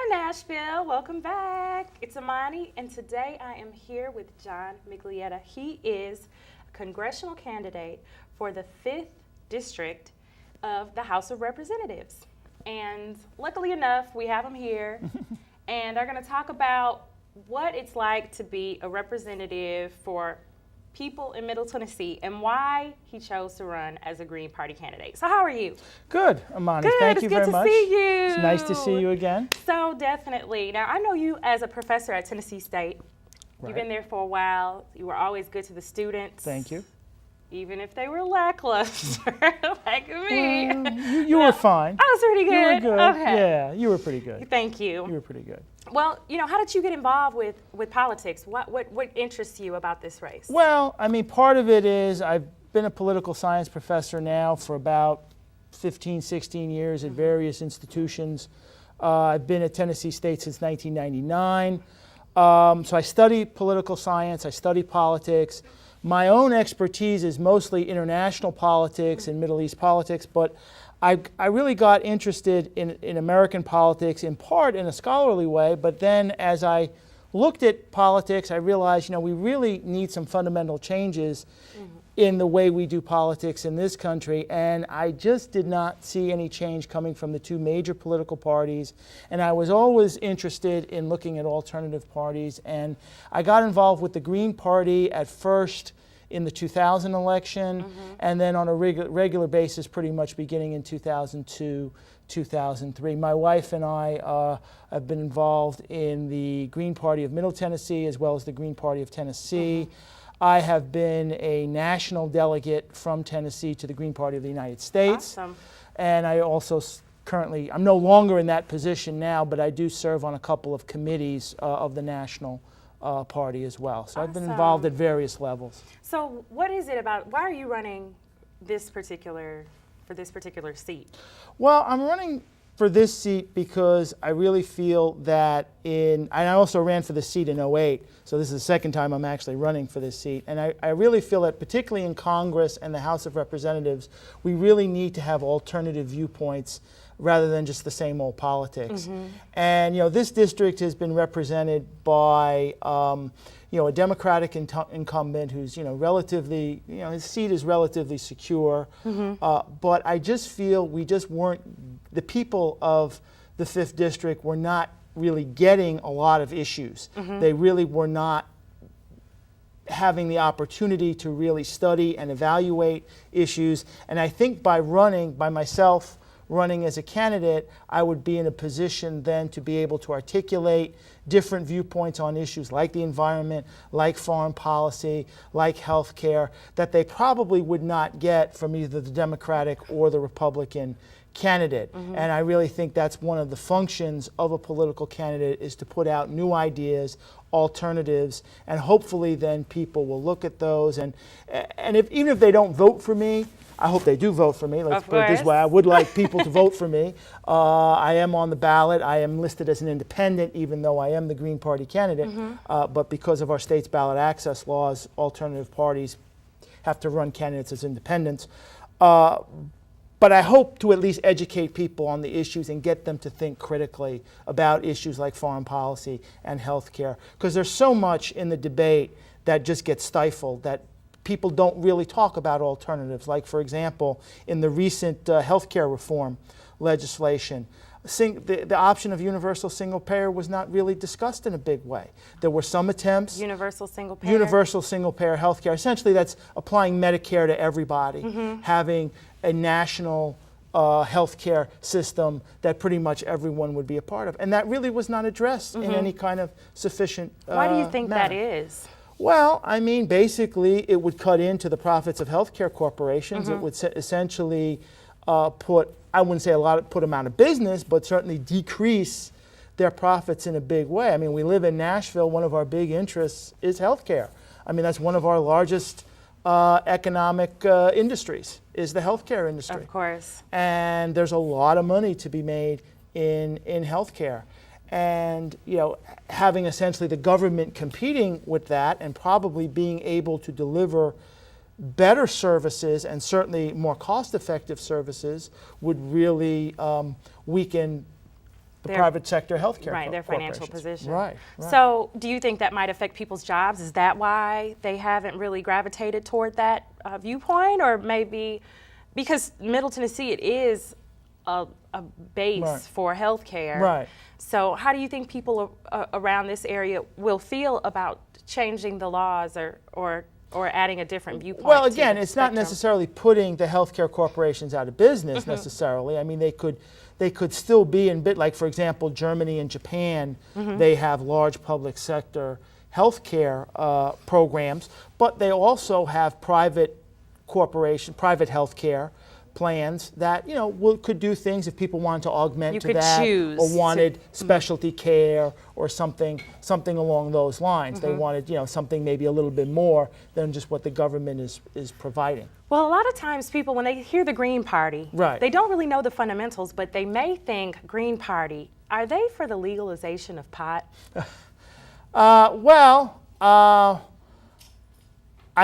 Hi, Nashville. Welcome back. It's Amani, and today I am here with John Miglietta. He is a congressional candidate for the 5th District of the House of Representatives. And luckily enough, we have him here, and are going to talk about what it's like to be a representative for people in Middle Tennessee and why he chose to run as a Green Party candidate. So how are you? Good, Amani. Good. Thank you very much. It's good to see you. It's nice to see you again. So definitely. Now, I know you as a professor at Tennessee State. Right. You've been there for a while. You were always good to the students. Thank you. Even if they were lackluster, like me. Well, you were fine. I was pretty good. You were good. Okay. Yeah, you were pretty good. Thank you. You were pretty good. Well, how did you get involved with politics? What interests you about this race? Well, I mean, part of it is I've been a political science professor now for about 15, 16 years at various institutions. I've been at Tennessee State since 1999. So I study political science, I study politics. My own expertise is mostly international politics and Middle East politics, but I really got interested in American politics in part in a scholarly way, but then as I looked at politics, I realized, we really need some fundamental changes in the way we do politics in this country, and I just did not see any change coming from the two major political parties, and I was always interested in looking at alternative parties, and I got involved with the Green Party at first in the 2000 election, and then on a regular basis pretty much beginning in 2002, 2003. My wife and I have been involved in the Green Party of Middle Tennessee as well as the Green Party of Tennessee. I have been a national delegate from Tennessee to the Green Party of the United States. Awesome. And I also currently, I'm no longer in that position now, but I do serve on a couple of committees of the national party as well. So I've been involved at various levels. So what is it about, why are you running for this particular seat? Well, I'm running for this seat because I really feel that and I also ran for the seat in '08, so this is the second time I'm actually running for this seat. And I really feel that particularly in Congress and the House of Representatives, we really need to have alternative viewpoints rather than just the same old politics. And this district has been represented by a Democratic incumbent who's relatively his seat is relatively secure. But I just feel we just weren't, the people of the 5th District were not really getting a lot of issues. They really were not having the opportunity to really study and evaluate issues. And I think by myself running as a candidate, I would be in a position then to be able to articulate different viewpoints on issues like the environment, like foreign policy, like health care, that they probably would not get from either the Democratic or the Republican candidate. And I really think that's one of the functions of a political candidate, is to put out new ideas, alternatives, and hopefully then people will look at those. And even if they don't vote for me, I hope they do vote for me. Let's put it this way. I would like people to vote for me. I am on the ballot. I am listed as an independent, even though I am the Green Party candidate. But because of our state's ballot access laws, alternative parties have to run candidates as independents. But I hope to at least educate people on the issues and get them to think critically about issues like foreign policy and health care. Because there's so much in the debate that just gets stifled, that people don't really talk about alternatives. Like, for example, in the recent health care reform legislation, the option of universal single payer was not really discussed in a big way. There were some attempts. Universal single payer? Universal single payer health care. Essentially, that's applying Medicare to everybody, having a national health care system that pretty much everyone would be a part of. And that really was not addressed in any kind of sufficient Why do you think manner. that is? Well, I mean, basically, it would cut into the profits of healthcare corporations. It would essentially put them out of business, but certainly decrease their profits in a big way. I mean, we live in Nashville. One of our big interests is healthcare. I mean, that's one of our largest economic industries, is the healthcare industry. Of course. And there's a lot of money to be made in healthcare. And having essentially the government competing with that and probably being able to deliver better services and certainly more cost-effective services would really weaken the private sector healthcare right, their financial corporations. position. Right. So do you think that might affect people's jobs? Is that why they haven't really gravitated toward that viewpoint? Or maybe because Middle Tennessee, it is a base for healthcare. Right. So how do you think people around this area will feel about changing the laws or adding a different viewpoint? Well, again, to the it's spectrum? not necessarily putting the healthcare corporations out of business necessarily. I mean, they could still be in bit, like for example, Germany and Japan, they have large public sector healthcare programs, but they also have private healthcare plans that could do things if people wanted to augment to that, or wanted specialty care or something along those lines. They wanted something maybe a little bit more than just what the government is providing. Well, a lot of times people, when they hear the Green Party, Right. they don't really know the fundamentals, but they may think Green Party, are they for the legalization of pot? I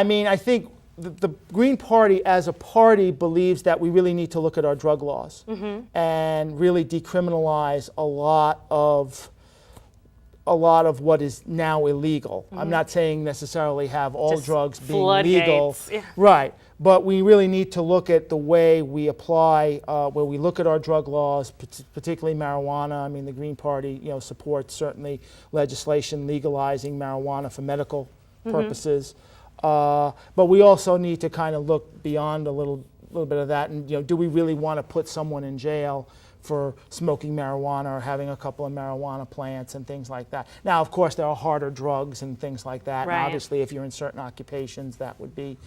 mean, I think the Green Party as a party believes that we really need to look at our drug laws and really decriminalize a lot of what is now illegal. I'm not saying necessarily have all Just drugs being legal. floodgates. Yeah. Right. But we really need to look at the way we apply, where we look at our drug laws, particularly marijuana. I mean, the Green Party, supports certainly legislation legalizing marijuana for medical purposes. But we also need to kind of look beyond a little bit of that, and do we really want to put someone in jail for smoking marijuana or having a couple of marijuana plants and things like that? Now, of course, there are harder drugs and things like that. Right. And obviously, if you're in certain occupations, that would be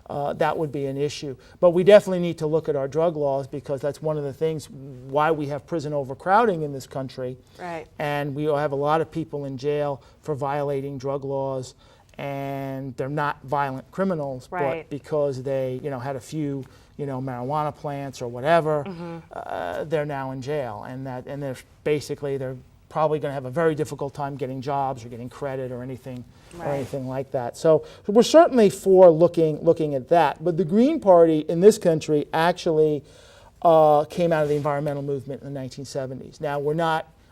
an issue. But we definitely need to look at our drug laws, because that's one of the things why we have prison overcrowding in this country. Right. And we have a lot of people in jail for violating drug laws, and they're not violent criminals, Right. but because they had a few marijuana plants or whatever, they're now in jail, and they're probably going to have a very difficult time getting jobs or getting credit or anything like that. So we're certainly for looking at that. But the Green Party in this country actually came out of the environmental movement in the 1970s. Now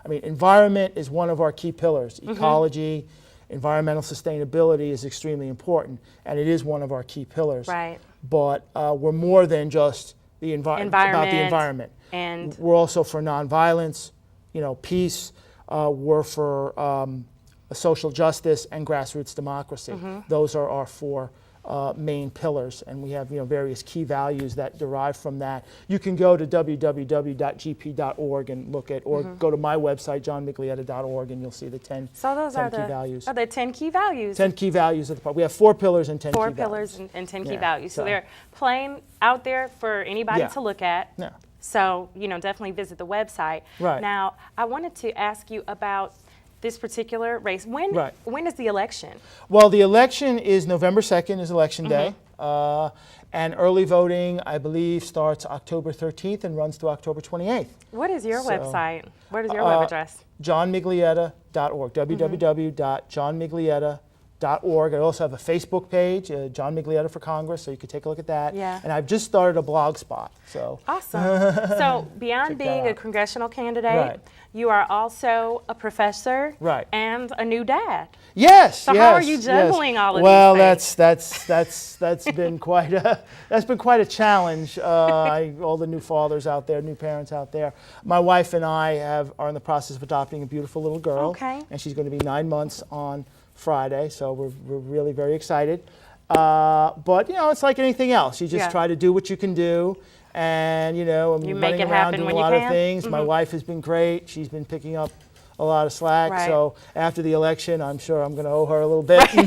environment is one of our key pillars. Ecology, environmental sustainability is extremely important, and it is one of our key pillars. Right. But we're more than just about the environment. And we're also for nonviolence, peace. We're for social justice and grassroots democracy. Those are our four main pillars, and we have various key values that derive from that. You can go to www.gp.org and look at, or go to my website, johnmiglietta.org, and you'll see the 10 so those are key values. Are the 10 key values? 10 key values of the party. We have 4 pillars and 10 4 key pillars values. and 10 key Yeah, values. So so- they're plain out there for anybody Yeah. to look at. Yeah. So, definitely visit the website. Right. Now, I wanted to ask you about this particular race. When is the election? Well, the election is November 2nd is election day. And early voting, I believe, starts October 13th and runs through October 28th. What is your website? What is your web address? johnmiglietta.org, www.johnmiglietta.org. I also have a Facebook page, John Miglietta for Congress, so you could take a look at that. Yeah. And I've just started a blog spot. So Awesome. So beyond Check that being a out. congressional candidate, Right. you are also a professor Right. and a new dad. Yes. So how are you juggling all of well, these things? that's been quite a challenge. All the new fathers out there, new parents out there. My wife and I are in the process of adopting a beautiful little girl. Okay. And she's going to be 9 months on Friday, so we're really very excited. But it's like anything else. You just try to do what you can do. And I'm You make running it around happen doing when a you lot of can. things. My wife has been great. She's been picking up a lot of slack. Right. So after the election, I'm sure I'm going to owe her a little bit. Do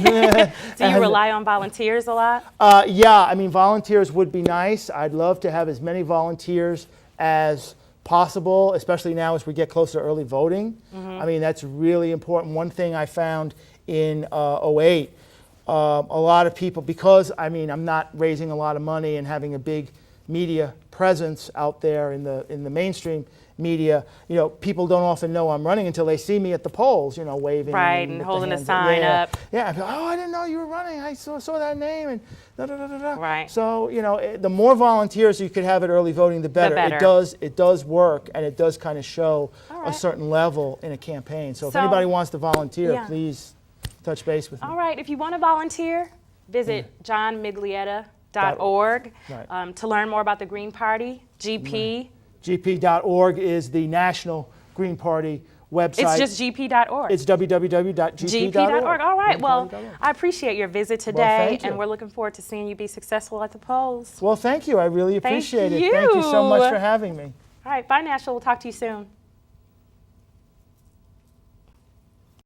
you rely on volunteers a lot? Yeah, volunteers would be nice. I'd love to have as many volunteers as possible, especially now as we get closer to early voting. That's really important. One thing I found in 2008, a lot of people, because I'm not raising a lot of money and having a big media presence out there in the mainstream, media, people don't often know I'm running until they see me at the polls, waving. Right, and with holding the a hands sign up. Yeah, I go, oh, I didn't know you were running. I saw that name and da-da-da-da-da. Right. So, the more volunteers you could have at early voting, the better. better. It does work, and it does kind of show All right. a certain level in a campaign. So if So- anybody wants to volunteer, Yeah. please touch base with me. All right, if you want to volunteer, visit johnmiglietta.org Right. to learn more about the Green Party, GP. GP.org is the National Green Party website. It's just gp.org. It's www.gp.org. gp.org. All right, well, greenparty.org. I appreciate your visit today, thank you. and we're looking forward to seeing you be successful at the polls. Well, thank you. I really Thank appreciate it. Thank you so you. much for having me. All right, bye, Nashville. We'll talk to you soon.